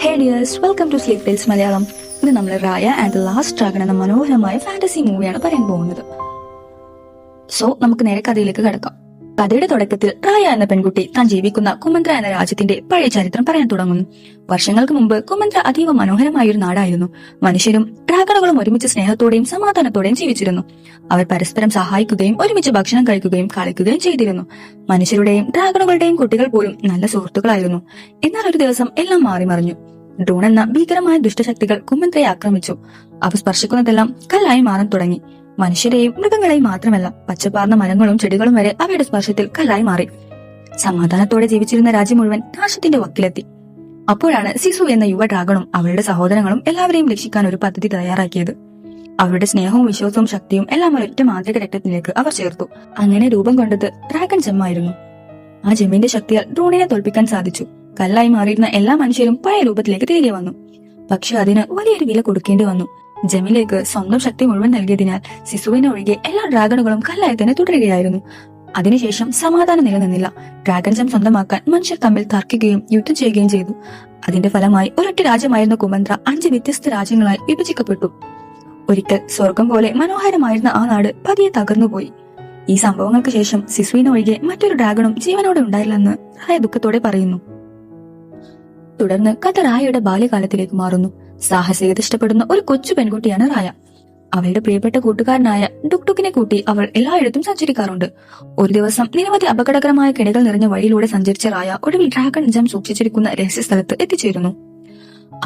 Hey dears, welcome to Sleep Tales Malayalam. ഇന്ന് നമ്മൾ Raya and the Last Dragon എന്ന മനോഹരമായ ഫാന്റസി മൂവിയാണ് പറയാൻ പോകുന്നത്. സോ നമുക്ക് നേരെ കഥയിലേക്ക് കടക്കാം. കഥയുടെ തുടക്കത്തിൽ റായ എന്ന പെൺകുട്ടി താൻ ജീവിക്കുന്ന കുമന്ത്ര എന്ന രാജ്യത്തിന്റെ പഴയ ചരിത്രം പറയാൻ തുടങ്ങുന്നു. വർഷങ്ങൾക്ക് മുമ്പ് കുമന്ത്ര അതീവ മനോഹരമായ ഒരു നാടായിരുന്നു. മനുഷ്യരും ഡ്രാഗണുകളും ഒരുമിച്ച് സ്നേഹത്തോടെയും സമാധാനത്തോടെയും ജീവിച്ചിരുന്നു. അവർ പരസ്പരം സഹായിക്കുകയും ഒരുമിച്ച് ഭക്ഷണം കഴിക്കുകയും കളിക്കുകയും ചെയ്തിരുന്നു. മനുഷ്യരുടെയും ഡ്രാഗണുകളുടെയും കുട്ടികൾ പോലും നല്ല സുഹൃത്തുക്കളായിരുന്നു. എന്നാൽ ഒരു ദിവസം എല്ലാം മാറി മറിഞ്ഞു. ഡ്രോൺ എന്ന ഭീകരമായ ദുഷ്ടശക്തികൾ കുമന്ത്രയെ ആക്രമിച്ചു. അവ സ്പർശിക്കുന്നതെല്ലാം കല്ലായി മാറാൻ തുടങ്ങി. മനുഷ്യരെയും മൃഗങ്ങളെയും മാത്രമല്ല, പച്ചപ്പാർന്ന മരങ്ങളും ചെടികളും വരെ അവയുടെ സ്പർശത്തിൽ കല്ലായി മാറി. സമാധാനത്തോടെ ജീവിച്ചിരുന്ന രാജ്യം മുഴുവൻ നാശത്തിന്റെ വക്കിലെത്തി. അപ്പോഴാണ് സിസു എന്ന യുവ ഡ്രാഗണും അവരുടെ സഹോദരങ്ങളും എല്ലാവരെയും രക്ഷിക്കാൻ ഒരു പദ്ധതി തയ്യാറാക്കിയത്. അവരുടെ സ്നേഹവും വിശ്വാസവും ശക്തിയും എല്ലാം ഒരൊറ്റ മാന്ത്രിക രക്തത്തിലേക്ക് അവർ ചേർത്തു. അങ്ങനെ രൂപം കൊണ്ടത് ഡ്രാഗൺ ജെമ്മായിരുന്നു. ആ ജെമ്മിന്റെ ശക്തിയാൽ ഡ്രോണിനെ തോൽപ്പിക്കാൻ സാധിച്ചു. കല്ലായി മാറിയിരുന്ന എല്ലാ മനുഷ്യരും പഴയ രൂപത്തിലേക്ക് തിരികെ വന്നു. പക്ഷെ അതിന് വലിയൊരു വില കൊടുക്കേണ്ടി വന്നു. ജെമ്മിലേക്ക് സ്വന്തം ശക്തി മുഴുവൻ നൽകിയതിനാൽ സിസുവിനെ ഒഴികെ എല്ലാ ഡ്രാഗണുകളും കല്ലായി തന്നെ തുടരുകയായിരുന്നു. അതിനുശേഷം സമാധാനം നിലനിന്നില്ല. ഡ്രാഗൺ ജെം സ്വന്തമാക്കാൻ മനുഷ്യർ തമ്മിൽ തർക്കിക്കുകയും യുദ്ധം ചെയ്യുകയും ചെയ്തു. അതിന്റെ ഫലമായി ഒരൊറ്റ രാജ്യമായിരുന്ന കുമന്ത്ര 5 വ്യത്യസ്ത രാജ്യങ്ങളായി വിഭജിക്കപ്പെട്ടു. ഒരിക്കൽ സ്വർഗം പോലെ മനോഹരമായിരുന്ന ആ നാട് പതിയെ തകർന്നുപോയി. ഈ സംഭവങ്ങൾക്ക് ശേഷം സിസുവിനെ ഒഴികെ മറ്റൊരു ഡ്രാഗണും ജീവനോടെ ഉണ്ടായില്ലെന്ന് റായ ദുഃഖത്തോടെ പറയുന്നു. തുടർന്ന് കഥ റായയുടെ ബാല്യകാലത്തിലേക്ക് മാറുന്നു. സാഹസികത ഇഷ്ടപ്പെടുന്ന ഒരു കൊച്ചു പെൺകുട്ടിയാണ് റായ. അവളുടെ പ്രിയപ്പെട്ട കൂട്ടുകാരനായ ഡുക്ടുക്കിനെ കൂട്ടി അവൾ എല്ലായിടത്തും സഞ്ചരിക്കാറുണ്ട്. ഒരു ദിവസം നിരവധി അപകടകരമായ കിടകൾ നിറഞ്ഞ വഴിയിലൂടെ സഞ്ചരിച്ച റായ ഒടുവിൽ ഡ്രാഗൺ ജെം സൂക്ഷിച്ചിരിക്കുന്ന രഹസ്യ സ്ഥലത്ത് എത്തിച്ചേരുന്നു.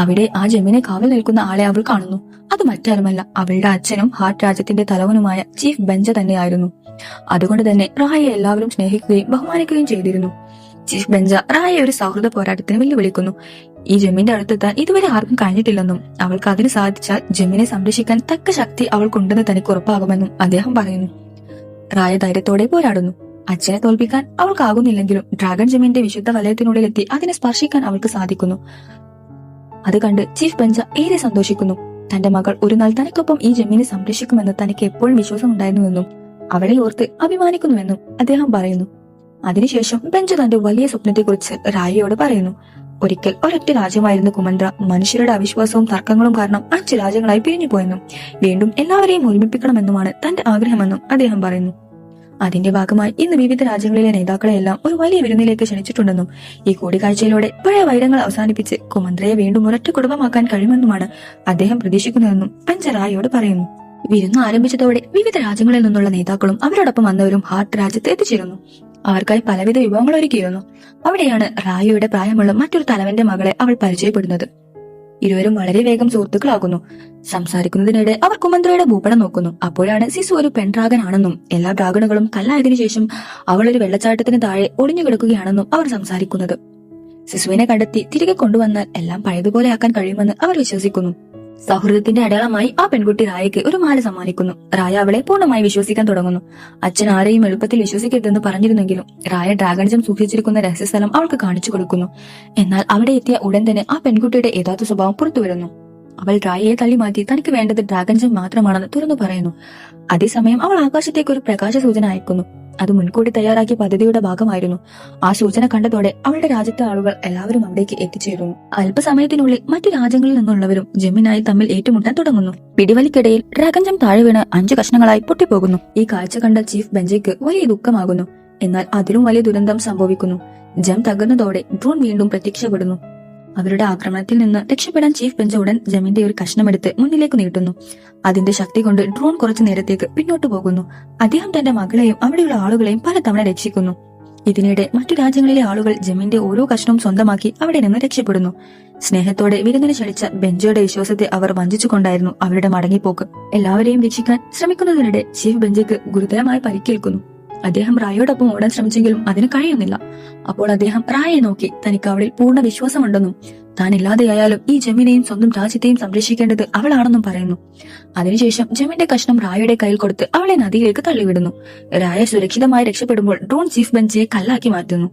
അവിടെ ആ ജെമ്മിനെ കാവൽ നിൽക്കുന്ന ആളെ അവൾ കാണുന്നു. അത് മറ്റാരുമല്ല, അവളുടെ അച്ഛനും ഹാർട്ട് രാജ്യത്തിന്റെ തലവനുമായ ചീഫ് ബെഞ്ച തന്നെയായിരുന്നു. അതുകൊണ്ട് തന്നെ റായയെ എല്ലാവരും സ്നേഹിക്കുകയും ബഹുമാനിക്കുകയും ചെയ്തിരുന്നു. ചീഫ് ബെഞ്ച റായയെ ഒരു സൗഹൃദ പോരാട്ടത്തിന് വെല്ലുവിളിക്കുന്നു. ഈ ജെമ്മിന്റെ അടുത്തെത്താൻ ഇതുവരെ ആർക്കും കഴിഞ്ഞിട്ടില്ലെന്നും അവൾക്ക് അതിന് സാധിച്ചാൽ ജെമ്മിനെ സംരക്ഷിക്കാൻ തക്ക ശക്തി അവൾക്കുണ്ടെന്ന് തനിക്ക് ഉറപ്പാകുമെന്നും അദ്ദേഹം പറയുന്നു. റായ ധൈര്യത്തോടെ പോരാടുന്നു. അച്ഛനെ തോൽപ്പിക്കാൻ അവൾക്കാകുന്നില്ലെങ്കിലും ഡ്രാഗൺ ജെമ്മിന്റെ വിശുദ്ധ വലയത്തിനുള്ളിലെത്തി അതിനെ സ്പർശിക്കാൻ അവൾക്ക് സാധിക്കുന്നു. അത് കണ്ട് ചീഫ് ബെഞ്ച ഏറെ സന്തോഷിക്കുന്നു. തന്റെ മകൾ ഒരു നാൾ തനിക്കൊപ്പം ഈ ജെമ്മിനെ സംരക്ഷിക്കുമെന്ന് തനിക്ക് എപ്പോഴും വിശ്വാസം ഉണ്ടായിരുന്നുവെന്നും അവളെ ഓർത്ത് അഭിമാനിക്കുന്നുവെന്നും അദ്ദേഹം പറയുന്നു. അതിനുശേഷം ബെഞ്ച് തന്റെ വലിയ സ്വപ്നത്തെക്കുറിച്ച് റായയോട് പറയുന്നു. ഒരിക്കൽ ഒരൊറ്റ രാജ്യമായിരുന്ന കുമന്ത്ര മനുഷ്യരുടെ അവിശ്വാസവും തർക്കങ്ങളും കാരണം 5 രാജ്യങ്ങളായി പിരിഞ്ഞു പോയെന്നും വീണ്ടും എല്ലാവരെയും ഒരുമിപ്പിക്കണമെന്നുമാണ് തന്റെ ആഗ്രഹമെന്നും അദ്ദേഹം പറയുന്നു. അതിന്റെ ഭാഗമായി ഇന്ന് വിവിധ രാജ്യങ്ങളിലെ നേതാക്കളെയെല്ലാം ഒരു വലിയ വിരുന്നിലേക്ക് ക്ഷണിച്ചിട്ടുണ്ടെന്നും ഈ കൂടിക്കാഴ്ചയിലൂടെ പഴയ വൈരങ്ങൾ അവസാനിപ്പിച്ച് കുമന്ത്രയെ വീണ്ടും ഒരൊറ്റ കുടുംബമാക്കാൻ കഴിയുമെന്നുമാണ് അദ്ദേഹം പ്രതീക്ഷിക്കുന്നതെന്നും ബെഞ്ച് റായയോട് പറയുന്നു. വിരുന്ന് ആരംഭിച്ചതോടെ വിവിധ രാജ്യങ്ങളിൽ നിന്നുള്ള നേതാക്കളും അവരോടൊപ്പം വന്നവരും ഹാർട്ട് രാജ്യത്ത് എത്തിച്ചേരുന്നു. അവർക്കായി പലവിധ വിഭവങ്ങൾ ഒരുക്കിയിരുന്നു. അവിടെയാണ് റായയുടെ പ്രായമുള്ള മറ്റൊരു തലവന്റെ മകളെ അവൾ പരിചയപ്പെടുന്നത്. ഇരുവരും വളരെ വേഗം സുഹൃത്തുക്കളാകുന്നു. സംസാരിക്കുന്നതിനിടെ അവർ കുമന്ത്രയുടെ ഭൂപടം നോക്കുന്നു. അപ്പോഴാണ് സിസു ഒരു പെൺഡ്രാഗൻ ആണെന്നും എല്ലാ ഡ്രാഗണുകളും കല്ലായതിനു ശേഷം അവൾ ഒരു വെള്ളച്ചാട്ടത്തിന് താഴെ ഒളിഞ്ഞു കിടക്കുകയാണെന്നും അവർ സംസാരിക്കുന്നത്. സിസുവിനെ കണ്ടെത്തി തിരികെ കൊണ്ടുവന്നാൽ എല്ലാം പഴയതുപോലെ ആക്കാൻ കഴിയുമെന്ന് അവർ വിശ്വസിക്കുന്നു. സൗഹൃദത്തിന്റെ അടയാളമായി ആ പെൺകുട്ടി റായയ്ക്ക് ഒരു മാല സമ്മാനിക്കുന്നു. റായ അവളെ പൂർണ്ണമായി വിശ്വസിക്കാൻ തുടങ്ങുന്നു. അച്ഛൻ ആരെയും എളുപ്പത്തിൽ വിശ്വസിക്കരുതെന്ന് പറഞ്ഞിരുന്നെങ്കിലും റായ ഡ്രാഗൺ ജെം സൂക്ഷിച്ചിരിക്കുന്ന രഹസ്യസ്ഥലം അവൾക്ക് കാണിച്ചു കൊടുക്കുന്നു. എന്നാൽ അവിടെ എത്തിയ ഉടൻ തന്നെ ആ പെൺകുട്ടിയുടെ യഥാർത്ഥ സ്വഭാവം പുറത്തുവരുന്നു. അവൾ റായയെ തള്ളി മാറ്റി തനിക്ക് വേണ്ടത് ഡ്രാഗൺ ജെം മാത്രമാണെന്ന് തുറന്നു പറയുന്നു. അതേസമയം അവൾ ആകാശത്തേക്ക് ഒരു പ്രകാശ സൂചന അയക്കുന്നു. അത് മുൻകൂട്ടി തയ്യാറാക്കിയ പദ്ധതിയുടെ ഭാഗമായിരുന്നു. ആ സൂചന കണ്ടതോടെ അവളുടെ രാജ്യത്തെ ആളുകൾ എല്ലാവരും അവിടേക്ക് എത്തിച്ചേരുന്നു. അല്പസമയത്തിനുള്ളിൽ മറ്റു രാജ്യങ്ങളിൽ നിന്നുള്ളവരും ജെമ്മിനായി തമ്മിൽ ഏറ്റുമുട്ടാൻ തുടങ്ങുന്നു. പിടിവലിക്കിടയിൽ ഡ്രാഗൺ ജെം താഴെ വീണ് 5 കഷ്ണങ്ങളായി പൊട്ടിപ്പോകുന്നു. ഈ കാഴ്ച കണ്ട ചീഫ് ബെഞ്ചയ്ക്ക് വലിയ ദുഃഖമാകുന്നു. എന്നാൽ അതിലും വലിയ ദുരന്തം സംഭവിക്കുന്നു. ജെം തകർന്നതോടെ ഡ്രോൺ വീണ്ടും പ്രത്യക്ഷപ്പെടുന്നു. അവരുടെ ആക്രമണത്തിൽ നിന്ന് രക്ഷപ്പെടാൻ ചീഫ് ബെഞ്ച് ഉടൻ ജെമ്മിന്റെ ഒരു കഷ്ണമെടുത്ത് മുന്നിലേക്ക് നീട്ടുന്നു. അതിന്റെ ശക്തി കൊണ്ട് ഡ്രോൺ കുറച്ചു നേരത്തേക്ക് പിന്നോട്ടു പോകുന്നു. അദ്ദേഹം തന്റെ മകളെയും അവിടെയുള്ള ആളുകളെയും പലതവണ രക്ഷിക്കുന്നു. ഇതിനിടെ മറ്റു രാജ്യങ്ങളിലെ ആളുകൾ ജെമ്മിന്റെ ഓരോ കഷ്ണവും സ്വന്തമാക്കി അവിടെ നിന്ന് രക്ഷപ്പെടുന്നു. സ്നേഹത്തോടെ വിരുന്നിന് ക്ഷണിച്ച ബെഞ്ചയുടെ വിശ്വാസത്തെ അവർ വഞ്ചിച്ചുകൊണ്ടായിരുന്നു അവരുടെ മടങ്ങിപ്പോക്ക്. എല്ലാവരെയും രക്ഷിക്കാൻ ശ്രമിക്കുന്നതിനിടെ ചീഫ് ബെഞ്ചയ്ക്ക് ഗുരുതരമായി പരിക്കേൽക്കുന്നു. അദ്ദേഹം റായയോടൊപ്പം ഓടാൻ ശ്രമിച്ചെങ്കിലും അതിന് കഴിയുന്നില്ല. അപ്പോൾ അദ്ദേഹം റായയെ നോക്കി തനിക്ക് അവളിൽ പൂർണ്ണ വിശ്വാസമുണ്ടെന്നും താൻ ഇല്ലാതെയായാലും ഈ ജെമ്മിനെയും സ്വന്തം രാജ്യത്തെയും സംരക്ഷിക്കേണ്ടത് അവളാണെന്നും പറയുന്നു. അതിനുശേഷം ജെമ്മിന്റെ കഷ്ണം റായയുടെ കയ്യിൽ കൊടുത്ത് അവളെ നദിയിലേക്ക് തള്ളിവിടുന്നു. റായ സുരക്ഷിതമായി രക്ഷപ്പെടുമ്പോൾ ഡ്രോൺ ചീഫ് ബെഞ്ചയെ കല്ലാക്കി മാറ്റുന്നു.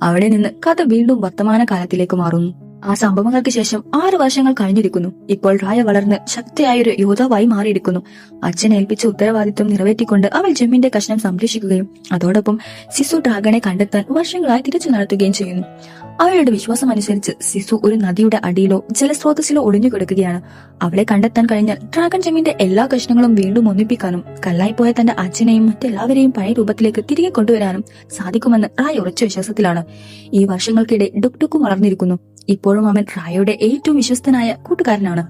അവിടെ നിന്ന് കഥ വീണ്ടും വർത്തമാന കാലത്തിലേക്ക് മാറുന്നു. ആ സംഭവങ്ങൾക്ക് ശേഷം 6 വർഷങ്ങൾ കഴിഞ്ഞിരിക്കുന്നു. ഇപ്പോൾ റായ വളർന്ന് ശക്തിയായൊരു യോദ്ധാവായി മാറിയിരിക്കുന്നു. അച്ഛനെ ഏൽപ്പിച്ച ഉത്തരവാദിത്വം നിറവേറ്റിക്കൊണ്ട് അവൾ ജെമ്മിന്റെ കഷ്ണം സംരക്ഷിക്കുകയും അതോടൊപ്പം സിസു ഡ്രാഗണെ കണ്ടെത്താൻ വർഷങ്ങളായി തിരിച്ചു നടത്തുകയും ചെയ്യുന്നു. അവളുടെ വിശ്വാസം അനുസരിച്ച് സിസു ഒരു നദിയുടെ അടിയിലോ ജലസ്രോതസ്സിലോ ഒളിഞ്ഞു കിടക്കുകയാണ്. അവളെ കണ്ടെത്താൻ കഴിഞ്ഞാൽ ഡ്രാഗൺ ജെമ്മിന്റെ എല്ലാ കഷ്ണങ്ങളും വീണ്ടും ഒന്നിപ്പിക്കാനും കല്ലായിപ്പോയ തന്റെ അച്ഛനെയും മറ്റെല്ലാവരെയും പഴയ രൂപത്തിലേക്ക് തിരികെ കൊണ്ടുവരാനും സാധിക്കുമെന്ന് റായ ഉറച്ച വിശ്വാസത്തിലാണ്. ഈ വർഷങ്ങൾക്കിടെ ഡുക്ടുക്കും വളർന്നിരിക്കുന്നു. ഇപ്പോഴും അവൻ റായയുടെ ഏറ്റവും വിശ്വസ്തനായ കൂട്ടുകാരനാണ്.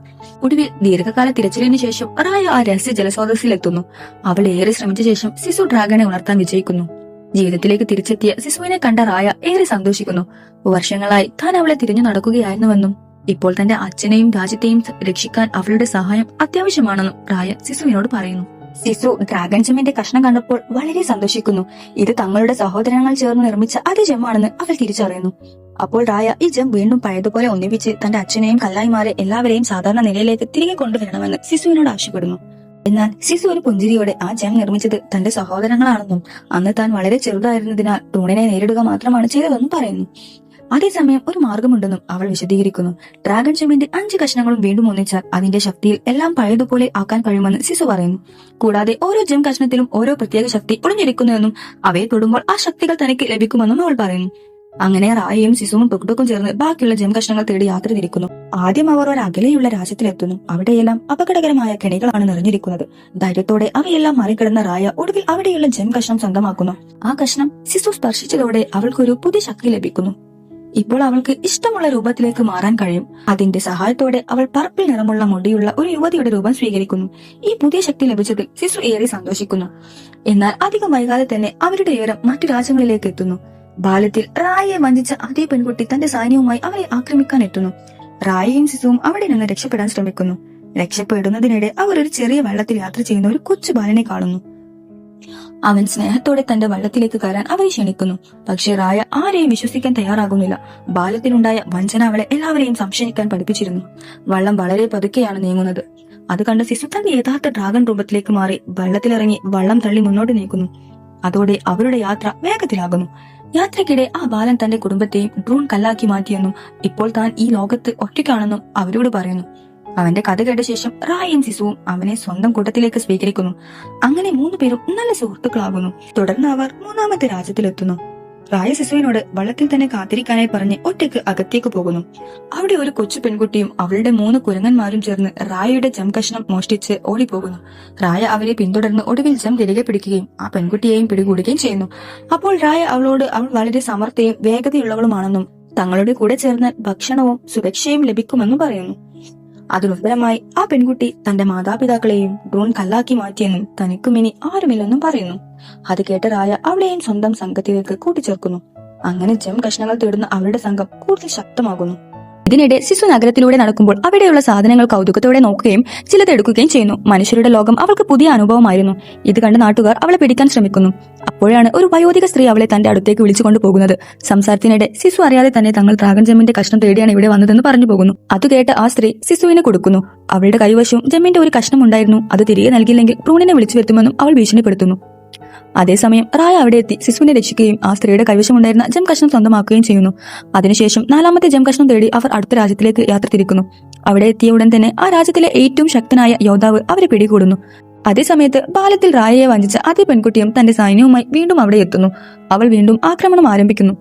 ഒടുവിൽ ദീർഘകാല തിരച്ചിലിന് ശേഷം റായ ആ രഹസ്യ ജലസ്രോതസ്സിലെത്തുന്നു. അവൾ ഏറെ ശ്രമിച്ച ശേഷം സിസു ഡ്രാഗനെ ഉണർത്താൻ വിജയിക്കുന്നു. ജീവിതത്തിലേക്ക് തിരിച്ചെത്തിയ സിസുവിനെ കണ്ട റായ ഏറെ സന്തോഷിക്കുന്നു. വർഷങ്ങളായി താൻ അവളെ തിരിഞ്ഞു നടക്കുകയായിരുന്നുവെന്നും ഇപ്പോൾ തന്റെ അച്ഛനെയും രാജ്യത്തെയും രക്ഷിക്കാൻ അവളുടെ സഹായം അത്യാവശ്യമാണെന്നും റായ സിസുവിനോട് പറയുന്നു. സിസു ഡ്രാഗൺ ജെമ്മിന്റെ കഷ്ണം കണ്ടപ്പോൾ വളരെ സന്തോഷിക്കുന്നു. ഇത് തങ്ങളുടെ സഹോദരങ്ങൾ ചേർന്ന് നിർമ്മിച്ച അതേ ജെമ്മാണെന്ന് അവൾ തിരിച്ചറിയുന്നു. അപ്പോൾ റായ ഈ ജെം വീണ്ടും പഴയതുപോലെ ഒന്നിപ്പിച്ച് തന്റെ അച്ഛനെയും കല്ലായിമാരെ എല്ലാവരെയും സാധാരണ നിലയിലേക്ക് തിരികെ കൊണ്ടുവരണമെന്ന് സിസുവിനോട് ആവശ്യപ്പെടുന്നു. എന്നാൽ സിസു ഒരു പുഞ്ചിരിയോടെ ആ ജെം നിർമ്മിച്ചത് തന്റെ സഹോദരങ്ങളാണെന്നും അന്ന് താൻ വളരെ ചെറുതായിരുന്നതിനാൽ ഡ്രോണിനെ നേരിടുക മാത്രമാണ് ചെയ്തതെന്നും പറയുന്നു. അതേസമയം ഒരു മാർഗമുണ്ടെന്നും അവൾ വിശദീകരിക്കുന്നു. ഡ്രാഗൺ ജെമ്മിന്റെ 5 കഷ്ണങ്ങളും വീണ്ടും ഒന്നിച്ചാൽ അതിന്റെ ശക്തിയിൽ എല്ലാം പഴയതുപോലെ ആക്കാൻ കഴിയുമെന്ന് സിസു പറയുന്നു. കൂടാതെ ഓരോ ജെം കഷ്ണത്തിലും ഓരോ പ്രത്യേക ശക്തി ഒളിഞ്ഞിരിക്കുന്നുവെന്നും അവയെ തൊടുമ്പോൾ ആ ശക്തികൾ തനിക്ക് ലഭിക്കുമെന്നും അവൾ പറയുന്നു. അങ്ങനെ റായയും സിസുവും ടുക്ടുക്കും ചേർന്ന് ബാക്കിയുള്ള ജെം കഷ്ണങ്ങൾ തേടി യാത്ര തിരിക്കുന്നു. ആദ്യം അവർ ഒരു അകലെയുള്ള രാജ്യത്തിലെത്തുന്നു. അവിടെയെല്ലാം അപകടകരമായ കെണികളാണ് നിറഞ്ഞിരിക്കുന്നത്. ധൈര്യത്തോടെ അവയെല്ലാം മറികടന്ന റായ ഒടുവിൽ അവിടെയുള്ള ജെം കഷ്ണം സ്വന്തമാക്കുന്നു. ആ കഷ്ണം സിസു സ്പർശിച്ചതോടെ അവൾക്കൊരു പുതിയ ശക്തി ലഭിക്കുന്നു. ഇപ്പോൾ അവൾക്ക് ഇഷ്ടമുള്ള രൂപത്തിലേക്ക് മാറാൻ കഴിയും. അതിന്റെ സഹായത്തോടെ അവൾ പർപ്പിൾ നിറമുള്ള മുടിയുള്ള ഒരു യുവതിയുടെ രൂപം സ്വീകരിക്കുന്നു. ഈ പുതിയ ശക്തി ലഭിച്ചതിൽ സിസു ഏറെ സന്തോഷിക്കുന്നു. എന്നാൽ അധികം വൈകാതെ തന്നെ അവരുടെ ഉയരം മറ്റു രാജ്യങ്ങളിലേക്ക് എത്തുന്നു. ബാല്യത്തിൽ റായയെ വഞ്ചിച്ച അതേ പെൺകുട്ടി തന്റെ സൈന്യവുമായി അവരെ ആക്രമിക്കാൻ എത്തുന്നു. റായയും സിസുവും അവിടെ നിന്ന് രക്ഷപ്പെടാൻ ശ്രമിക്കുന്നു. രക്ഷപ്പെടുന്നതിനിടെ അവർ ഒരു ചെറിയ വെള്ളത്തിൽ യാത്ര ചെയ്യുന്ന ഒരു കൊച്ചു ബാലനെ കാണുന്നു. അവൻ സ്നേഹത്തോടെ തന്റെ വള്ളത്തിലേക്ക് കയറാൻ അവരെ ക്ഷണിക്കുന്നു. പക്ഷെ റായ ആരെയും വിശ്വസിക്കാൻ തയ്യാറാകുന്നില്ല. ബാല്യത്തിലുണ്ടായ വഞ്ചന അവളെ എല്ലാവരെയും സംശയിക്കാൻ പഠിപ്പിച്ചിരുന്നു. വള്ളം വളരെ പതുക്കെയാണ് നീങ്ങുന്നത്. അത് കണ്ട് സിസു തന്റെ യഥാർത്ഥ ഡ്രാഗൺ രൂപത്തിലേക്ക് മാറി വെള്ളത്തിലിറങ്ങി വള്ളം തള്ളി മുന്നോട്ട് നീക്കുന്നു. അതോടെ അവരുടെ യാത്ര വേഗത്തിലാകുന്നു. യാത്രക്കിടെ ആ ബാലൻ തന്റെ കുടുംബത്തെയും ഡ്രോൺ കല്ലാക്കി മാറ്റിയെന്നും ഇപ്പോൾ താൻ ഈ ലോകത്ത് ഒറ്റയ്ക്കാണെന്നും അവരോട് പറയുന്നു. അവന്റെ കഥ കേട്ട ശേഷം റായയും സിസുവും അവനെ സ്വന്തം കൂട്ടത്തിലേക്ക് സ്വീകരിക്കുന്നു. അങ്ങനെ 3 പേരും നല്ല സുഹൃത്തുക്കളാകുന്നു. തുടർന്ന് അവർ 3ാമത്തെ രാജ്യത്തിലെത്തുന്നു. റായ സിസുവിനോട് വള്ളത്തിൽ തന്നെ കാത്തിരിക്കാനായി പറഞ്ഞ് ഒറ്റയ്ക്ക് അകത്തേക്ക് പോകുന്നു. അവിടെ ഒരു കൊച്ചു പെൺകുട്ടിയും അവളുടെ 3 കുരങ്ങന്മാരും ചേർന്ന് റായയുടെ ജം കഷ്ണം മോഷ്ടിച്ച് ഓടിപ്പോകുന്നു. റായ അവരെ പിന്തുടർന്ന് ഒടുവിൽ ജം തിരികെ പിടിക്കുകയും ആ പെൺകുട്ടിയെയും പിടികൂടുകയും ചെയ്യുന്നു. അപ്പോൾ റായ അവളോട് അവൾ വളരെ സമർത്ഥയും വേഗതയുള്ളവളുമാണെന്നും തങ്ങളുടെ കൂടെ ചേർന്ന് ഭക്ഷണവും സുരക്ഷയും ലഭിക്കുമെന്നും പറയുന്നു. അതിനുത്തരമായി ആ പെൺകുട്ടി തന്റെ മാതാപിതാക്കളെയും ഡ്രോൺ കല്ലാക്കി മാറ്റിയെന്നും തനിക്കും ഇനി ആരുമില്ലെന്നും പറയുന്നു. അത് കേട്ട റായ അവളെയും സ്വന്തം സംഘത്തിലേക്ക് കൂട്ടിച്ചേർക്കുന്നു. അങ്ങനെ ജം കഷ്ണങ്ങൾ തേടുന്ന അവരുടെ സംഘം കൂടുതൽ ശക്തമാകുന്നു. ഇതിനിടെ സിസു നഗരത്തിലൂടെ നടക്കുമ്പോൾ അവിടെയുള്ള സാധനങ്ങൾ കൗതുകത്തോടെ നോക്കുകയും ചിലത് എടുക്കുകയും ചെയ്യുന്നു. മനുഷ്യരുടെ ലോകം അവൾക്ക് പുതിയ അനുഭവമായിരുന്നു. ഇത് കണ്ട് നാട്ടുകാർ അവളെ പിടിക്കാൻ ശ്രമിക്കുന്നു. അപ്പോഴാണ് ഒരു വയോധിക സ്ത്രീ അവളെ തന്റെ അടുത്തേക്ക് വിളിച്ചുകൊണ്ട് പോകുന്നത്. സംസാരത്തിനിടെ സിസു അറിയാതെ തന്നെ തങ്ങൾ ഡ്രാഗൺ ജെമ്മിന്റെ കഷ്ണം തേടിയാണ് ഇവിടെ വന്നതെന്ന് പറഞ്ഞു പോകുന്നു. അത് കേട്ട് ആ സ്ത്രീ സിസുവിനെ കൊടുക്കുന്നു. അവളുടെ കൈവശവും ജെമ്മിന്റെ ഒരു കഷ്ണം ഉണ്ടായിരുന്നു. അത് തിരികെ നൽകിയില്ലെങ്കിൽ പ്രൂണിനെ വിളിച്ചു വരുത്തുമെന്നും അവൾ ഭീഷണിപ്പെടുത്തുന്നു. അതേസമയം റായ അവിടെ എത്തി സിസുവിനെ രക്ഷിക്കുകയും ആ സ്ത്രീയുടെ കൈവശമുണ്ടായിരുന്ന ജം കഷ്ണം സ്വന്തമാക്കുകയും ചെയ്യുന്നു. അതിനുശേഷം 4ാമത്തെ ജം കഷ്ണം തേടി അവർ അടുത്ത രാജ്യത്തിലേക്ക് യാത്ര തിരിക്കുന്നു. അവിടെ എത്തിയ ഉടൻ തന്നെ ആ രാജ്യത്തിലെ ഏറ്റവും ശക്തനായ യോദ്ധാവ് അവരെ പിടികൂടുന്നു. അതേസമയത്ത് ബാലത്തിൽ റായയെ വഞ്ചിച്ച അതേ പെൺകുട്ടിയും തന്റെ സൈന്യവുമായി വീണ്ടും അവിടെ എത്തുന്നു. അവൾ വീണ്ടും ആക്രമണം ആരംഭിക്കുന്നു.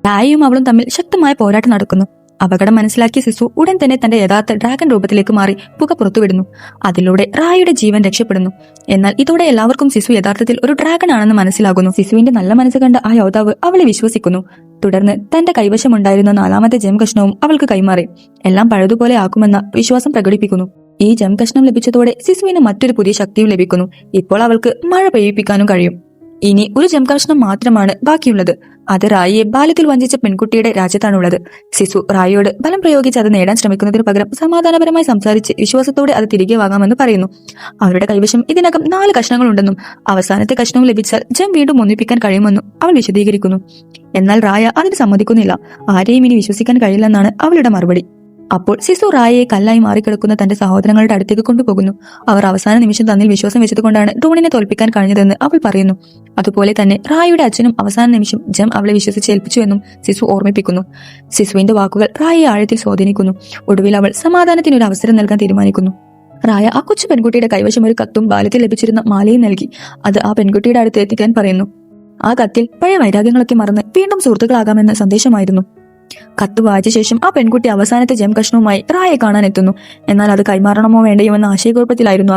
റായയും അവളും തമ്മിൽ ശക്തമായ പോരാട്ടം നടക്കുന്നു. അപകടം മനസ്സിലാക്കിയ സിസു ഉടൻ തന്നെ തന്റെ യഥാർത്ഥ ഡ്രാഗൺ രൂപത്തിലേക്ക് മാറി പുക പുറത്തുവിടുന്നു. അതിലൂടെ റായയുടെ ജീവൻ രക്ഷപ്പെടുന്നു. എന്നാൽ ഇതോടെ എല്ലാവർക്കും സിസു യഥാർത്ഥത്തിൽ ഒരു ഡ്രാഗൺ ആണെന്ന് മനസ്സിലാകുന്നു. സിസുവിന്റെ നല്ല മനസ്സ് കണ്ട ആ യോദ്ധാവ് അവളെ വിശ്വസിക്കുന്നു. തുടർന്ന് തന്റെ കൈവശമുണ്ടായിരുന്ന 4ാമത്തെ ജം കഷ്ണവും അവൾക്ക് കൈമാറി എല്ലാം പഴയതുപോലെ ആക്കുമെന്ന വിശ്വാസം പ്രകടിപ്പിക്കുന്നു. ഈ ജം കഷ്ണം ലഭിച്ചതോടെ സിസുവിന് മറ്റൊരു പുതിയ ശക്തിയും ലഭിക്കുന്നു. ഇപ്പോൾ അവൾക്ക് മഴ പെയ്യിപ്പിക്കാനും കഴിയും. ഇനി ഒരു ജം കഷ്ണം മാത്രമാണ് ബാക്കിയുള്ളത്. അത് റായിയെ ബാല്യത്തിൽ വഞ്ചിച്ച പെൺകുട്ടിയുടെ രാജ്യത്താണുള്ളത്. സിസു റായിയോട് ബലം പ്രയോഗിച്ച് അത് നേടാൻ ശ്രമിക്കുന്നതിന് പകരം സമാധാനപരമായി സംസാരിച്ച് വിശ്വാസത്തോടെ അത് തിരികെ വാങ്ങാമെന്ന് പറയുന്നു. അവരുടെ കൈവശം ഇതിനകം 4 കഷ്ണങ്ങളുണ്ടെന്നും അവസാനത്തെ കഷ്ണവും ലഭിച്ചാൽ ജം വീണ്ടും ഒന്നിപ്പിക്കാൻ കഴിയുമെന്നും അവൾ വിശദീകരിക്കുന്നു. എന്നാൽ റായ അതിന് സമ്മതിക്കുന്നില്ല. ആരെയും ഇനി വിശ്വസിക്കാൻ കഴിയില്ലെന്നാണ് അവളുടെ മറുപടി. അപ്പോൾ സിസു റായയെ കല്ലായി മാറിക്കിടക്കുന്ന തന്റെ സഹോദരങ്ങളുടെ അടുത്തേക്ക് കൊണ്ടുപോകുന്നു. അവർ അവസാന നിമിഷം തന്നിൽ വിശ്വാസം വെച്ചതുകൊണ്ടാണ് ഡ്രോണിനെ തോൽപ്പിക്കാൻ കഴിഞ്ഞതെന്ന് അവൾ പറയുന്നു. അതുപോലെ തന്നെ റായയുടെ അച്ഛനും അവസാന നിമിഷം ജം അവളെ വിശ്വസിച്ച് ഏൽപ്പിച്ചുവെന്നും സിസു ഓർമ്മിപ്പിക്കുന്നു. സിസുവിന്റെ വാക്കുകൾ റായയെ ആഴത്തിൽ സ്വാധീനിക്കുന്നു. ഒടുവിൽ അവൾ സമാധാനത്തിനൊരു അവസരം നൽകാൻ തീരുമാനിക്കുന്നു. റായ ആ കൊച്ചു പെൺകുട്ടിയുടെ കൈവശം ഒരു കത്തും ബാല്യത്തിൽ ലഭിച്ചിരുന്ന മാലയും നൽകി അത് ആ പെൺകുട്ടിയുടെ അടുത്ത് എത്തിക്കാൻ പറയുന്നു. ആ കത്തിൽ പഴയ വൈരാഗ്യങ്ങളൊക്കെ മറന്ന് വീണ്ടും സുഹൃത്തുക്കളാകാമെന്ന സന്ദേശമായിരുന്നു. കത്ത് വായിച്ച ശേഷം ആ പെൺകുട്ടി അവസാനത്തെ ജെം കഷ്ണവുമായി റായെ കാണാൻ എത്തുന്നു. എന്നാൽ അത് കൈമാറണമോ വേണ്ടയോ എന്ന ആശയക്കുഴപ്പത്തിലായിരുന്നു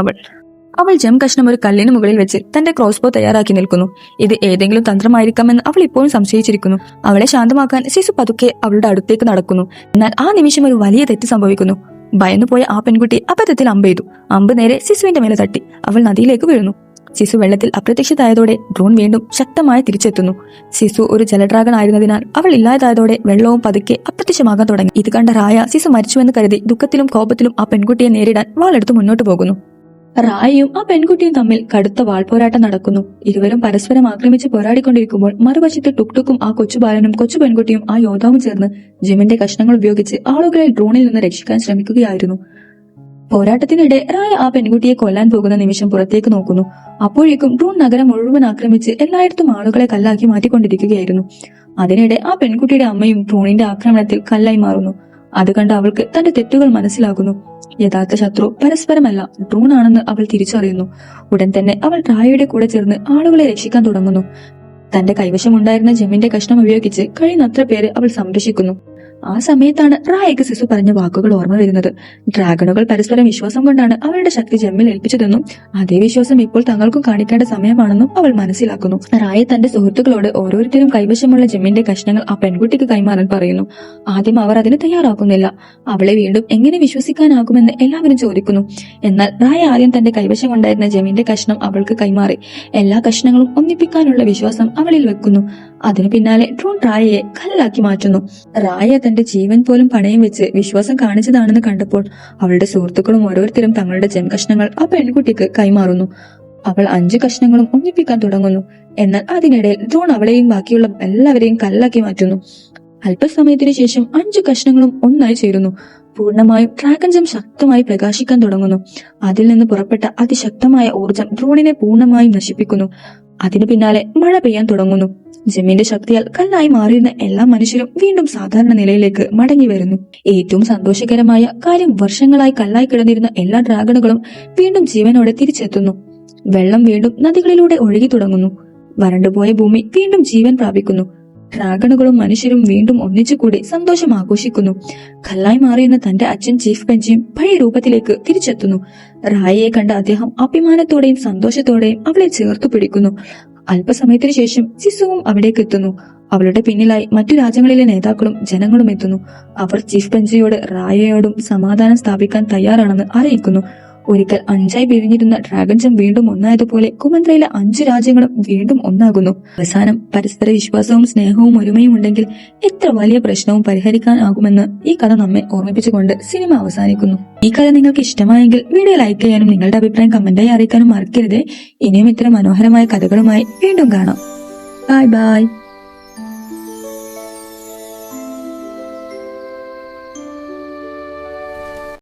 അവൾ ജെം കഷ്ണം ഒരു കല്ലിന് മുകളിൽ വെച്ച് തന്റെ ക്രോസ്ബോ തയ്യാറാക്കി നിൽക്കുന്നു. ഇത് ഏതെങ്കിലും തന്ത്രമായിരിക്കാമെന്ന് അവൾ ഇപ്പോഴും സംശയിച്ചിരിക്കുന്നു. അവളെ ശാന്തമാക്കാൻ സിസു പതുക്കെ അവളുടെ അടുത്തേക്ക് നടക്കുന്നു. എന്നാൽ ആ നിമിഷം ഒരു വലിയ തെറ്റ് സംഭവിക്കുന്നു. ഭയന്നുപോയ ആ പെൺകുട്ടി അബദ്ധത്തിൽ അമ്പെയ്തു. അമ്പ് നേരെ സിസുവിന്റെ മേലെ തട്ടി. അവൾ നദിയിലേക്ക് വീഴുന്നു. സിസു വെള്ളത്തിൽ അപ്രത്യക്ഷതായതോടെ ഡ്രോൺ വീണ്ടും ശക്തമായി തിരിച്ചെത്തുന്നു. സിസു ഒരു ജലഡ്രാഗൺ ആയിരുന്നതിനാൽ അവൾ ഇല്ലാതായതോടെ വെള്ളവും പതുക്കെ അപ്രത്യക്ഷമാകാൻ തുടങ്ങി. ഇത് കണ്ട റായ സിസു മരിച്ചുവെന്ന് കരുതി ദുഃഖത്തിലും കോപത്തിലും ആ പെൺകുട്ടിയെ നേരിടാൻ വാളെടുത്ത് മുന്നോട്ട് പോകുന്നു. റായയും ആ പെൺകുട്ടിയും തമ്മിൽ കടുത്ത വാൾപോരാട്ടം നടക്കുന്നു. ഇരുവരും പരസ്പരം ആക്രമിച്ച് പോരാടിക്കൊണ്ടിരിക്കുമ്പോൾ മറുവശത്ത് ടുക്ടുക്കും ആ കൊച്ചുബാലനും കൊച്ചു പെൺകുട്ടിയും ആ യോദ്ധാവും ചേർന്ന് ജിമിന്റെ കഷ്ണങ്ങൾ ഉപയോഗിച്ച് ആളുകളെ ഡ്രോണിൽ നിന്ന് രക്ഷിക്കാൻ ശ്രമിക്കുകയായിരുന്നു. പോരാട്ടത്തിനിടെ റായ ആ പെൺകുട്ടിയെ കൊല്ലാൻ പോകുന്ന നിമിഷം പുറത്തേക്ക് നോക്കുന്നു. അപ്പോഴേക്കും ഡ്രോൺ നഗരം മുഴുവൻ ആക്രമിച്ച് എല്ലായിടത്തും ആളുകളെ കല്ലാക്കി മാറ്റിക്കൊണ്ടിരിക്കുകയായിരുന്നു. അതിനിടെ ആ പെൺകുട്ടിയുടെ അമ്മയും ഡ്രോണിന്റെ ആക്രമണത്തിൽ കല്ലായി മാറുന്നു. അത് കണ്ട് അവൾക്ക് തന്റെ തെറ്റുകൾ മനസ്സിലാകുന്നു. യഥാർത്ഥ ശത്രു പരസ്പരമല്ല, ഡ്രോൺ ആണെന്ന് അവൾ തിരിച്ചറിയുന്നു. ഉടൻ തന്നെ അവൾ റായയുടെ കൂടെ ചേർന്ന് ആളുകളെ രക്ഷിക്കാൻ തുടങ്ങുന്നു. തന്റെ കൈവശമുണ്ടായിരുന്ന ജെമ്മിന്റെ കഷ്ണം ഉപയോഗിച്ച് കഴിയുന്നത്ര പേരെ അവൾ സംരക്ഷിക്കുന്നു. ആ സമയത്താണ് റായയ്ക്ക് സിസു പറഞ്ഞ വാക്കുകൾ ഓർമ്മ വരുന്നത്. ഡ്രാഗണുകൾ പരസ്പരം വിശ്വാസം കൊണ്ടാണ് അവളുടെ ശക്തി ജെമ്മിൽ ഏൽപ്പിച്ചതെന്നും അതേ വിശ്വാസം ഇപ്പോൾ തങ്ങൾക്കും കാണിക്കേണ്ട സമയമാണെന്നും അവൾ മനസ്സിലാക്കുന്നു. റായ തന്റെ സുഹൃത്തുക്കളോട് ഓരോരുത്തരും കൈവശമുള്ള ജെമ്മിന്റെ കഷ്ണങ്ങൾ ആ പെൺകുട്ടിക്ക് കൈമാറാൻ പറയുന്നു. ആദ്യം അവർ അതിന് തയ്യാറാക്കുന്നില്ല. അവളെ വീണ്ടും എങ്ങനെ വിശ്വസിക്കാനാകുമെന്ന് എല്ലാവരും ചോദിക്കുന്നു. എന്നാൽ റായ ആദ്യം തന്റെ കൈവശമുണ്ടായിരുന്ന ജെമ്മിന്റെ കഷ്ണം അവൾക്ക് കൈമാറി എല്ലാ കഷ്ണങ്ങളും ഒന്നിപ്പിക്കാനുള്ള വിശ്വാസം അവളിൽ വെക്കുന്നു. അതിനു പിന്നാലെ ഡ്രോൺ റായയെ കല്ലാക്കി മാറ്റുന്നു. റായ തന്റെ ജീവൻ പോലും പണയം വെച്ച് വിശ്വാസം കാണിച്ചതാണെന്ന് കണ്ടപ്പോൾ അവളുടെ സുഹൃത്തുക്കളും ഓരോരുത്തരും തങ്ങളുടെ ജെം കഷ്ണങ്ങൾ ആ പെൺകുട്ടിക്ക് കൈമാറുന്നു. അവൾ 5 കഷ്ണങ്ങളും ഒന്നിപ്പിക്കാൻ തുടങ്ങുന്നു. എന്നാൽ അതിനിടയിൽ ഡ്രോൺ അവളെയും ബാക്കിയുള്ള എല്ലാവരെയും കല്ലാക്കി മാറ്റുന്നു. അല്പസമയത്തിനു ശേഷം 5 കഷ്ണങ്ങളും ഒന്നായി ചേരുന്നു. പൂർണ്ണമായും ഡ്രാഗൺ ജെം ശക്തമായി പ്രകാശിക്കാൻ തുടങ്ങുന്നു. അതിൽ നിന്ന് പുറപ്പെട്ട അതിശക്തമായ ഊർജം ഡ്രോണിനെ പൂർണ്ണമായും നശിപ്പിക്കുന്നു. അതിനു പിന്നാലെ മഴ പെയ്യാൻ തുടങ്ങുന്നു. ജെമ്മിന്റെ ശക്തിയാൽ കല്ലായി മാറിയിരുന്ന എല്ലാ മനുഷ്യരും വീണ്ടും സാധാരണ നിലയിലേക്ക് മടങ്ങി വരുന്നു. ഏറ്റവും സന്തോഷകരമായ കാര്യം, വർഷങ്ങളായി കല്ലായി കിടന്നിരുന്ന എല്ലാ ഡ്രാഗണുകളും വീണ്ടും ജീവനോടെ തിരിച്ചെത്തുന്നു. വെള്ളം വീണ്ടും നദികളിലൂടെ ഒഴുകി തുടങ്ങുന്നു. വരണ്ടുപോയ ഭൂമി വീണ്ടും ജീവൻ പ്രാപിക്കുന്നു. ഡ്രാഗണുകളും മനുഷ്യരും വീണ്ടും ഒന്നിച്ചുകൂടി സന്തോഷം ആഘോഷിക്കുന്നു. കല്ലായി മാറിയിരുന്ന തന്റെ അച്ഛൻ ചീഫ് ബെഞ്ചിയും പഴയ രൂപത്തിലേക്ക് തിരിച്ചെത്തുന്നു. റായയെ കണ്ട അദ്ദേഹം അഭിമാനത്തോടെയും സന്തോഷത്തോടെയും അവളെ ചേർത്തു പിടിക്കുന്നു. അല്പസമയത്തിനു ശേഷം സിസുവും അവിടേക്ക് എത്തുന്നു. അവളുടെ പിന്നിലായി മറ്റു രാജ്യങ്ങളിലെ നേതാക്കളും ജനങ്ങളും എത്തുന്നു. അവർ ചീഫ് ബെഞ്ചിയോട് റായയോടും സമാധാനം സ്ഥാപിക്കാൻ തയ്യാറാണെന്ന് അറിയിക്കുന്നു. ഒരിക്കൽ 5ആയി പിരിഞ്ഞിരുന്ന ഡ്രാഗൺ ജെം വീണ്ടും ഒന്നായതുപോലെ കുമന്ത്രയിലെ 5 രാജ്യങ്ങളും വീണ്ടും ഒന്നാകുന്നു. അവസാനം പരസ്പര വിശ്വാസവും സ്നേഹവും ഒരുമയും ഉണ്ടെങ്കിൽ എത്ര വലിയ പ്രശ്നവും പരിഹരിക്കാനാകുമെന്ന് ഈ കഥ നമ്മെ ഓർമ്മിപ്പിച്ചുകൊണ്ട് സിനിമ അവസാനിക്കുന്നു. ഈ കഥ നിങ്ങൾക്ക് ഇഷ്ടമായെങ്കിൽ വീഡിയോ ലൈക്ക് ചെയ്യാനും നിങ്ങളുടെ അഭിപ്രായം കമന്റായി അറിയിക്കാനും മറക്കരുത്. ഇനിയും ഇത്തരം മനോഹരമായ കഥകളുമായി വീണ്ടും കാണാം. Bye bye.